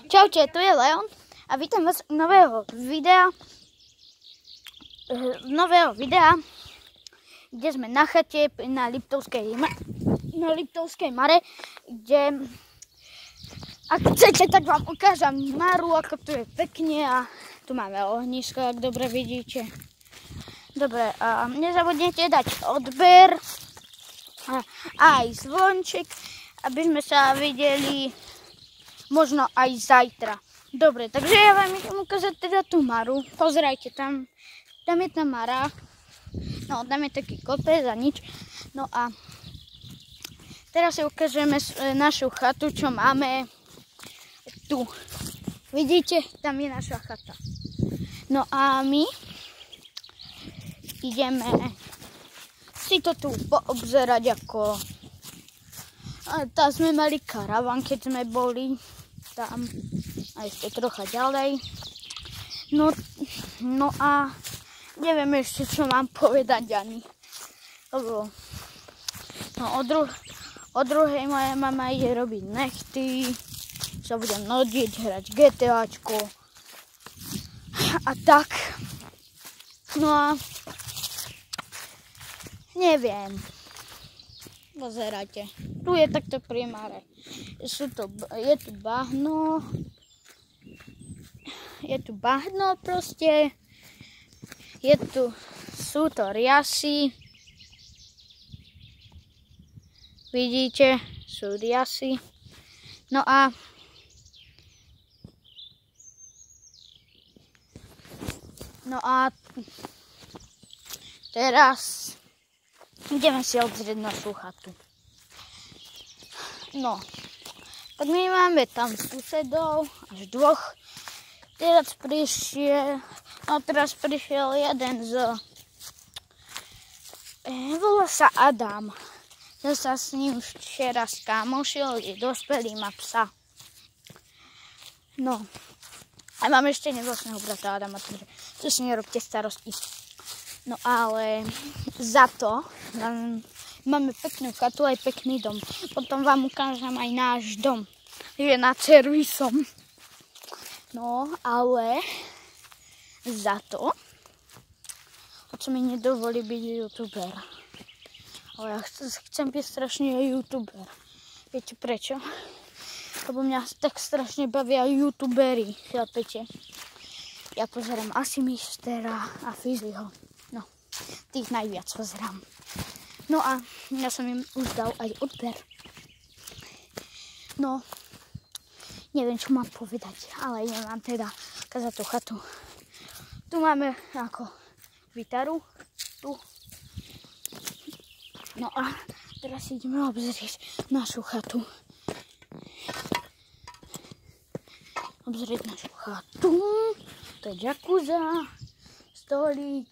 Čaute, tu je Leon a vítam vás z nového videa, kde sme na chate na Liptovskej Mare, kde, ak chcete, tak vám ukážem Maru, ako tu je pekne a tu máme ohnisko, ak dobre vidíte. Dobre, a nezabudnite dať odber a aj zvonček, aby sme sa videli možno aj zajtra. Dobre, takže ja vám idem ukázať teda tú Maru. Pozerajte, tam je tá Mara. No, tam je taký kopec a nič. No a teraz si ukážeme našu chatu, čo máme tu. Vidíte, tam je naša chata. No a my ideme si to tu poobzerať ako... Tam sme mali karavan, keď sme boli tam a ešte trocha ďalej. No a neviem ešte, čo mám povedať ani. Lebo o druhej moja mama ide robiť nechty, sa budem nodiť, hrať GTAčko a tak. No a neviem. Pozerajte, tu je takto pri Mare. Je tu bahno. Je tu bahno proste. Sú to riasy. Vidíte, sú riasy. No a teraz ideme si obzrieť našu chatu. No, tak my máme tam susedov, až dvoch. Teraz prišiel jeden volá sa Adam. Ja sa s ním včera skámošil, je dospelý, má psa. No, a mám ešte nevlastného brata Adama, takže to si nerobte starosti. No ale za to máme peknú chatu, aj pekný dom. Potom vám ukážem aj náš dom. Je nad servisom. No ale za to, čo mi nedovolí byť youtuber. Ale ja chcem byť strašne youtuber. Viete prečo? Lebo mňa tak strašne bavia youtuberi. Chápete? Ja pozerám asi Mistera a Fizzlyho. No, tých najviac pozerám. No a ja som im už dal aj odber. No, neviem, čo mám povedať, ale idem vám teda ukázať tú chatu. Tu máme ako vytaru, tu. No a teraz ideme obzrieť našu chatu. Obzrieť našu chatu. To je jacuzza, stolík.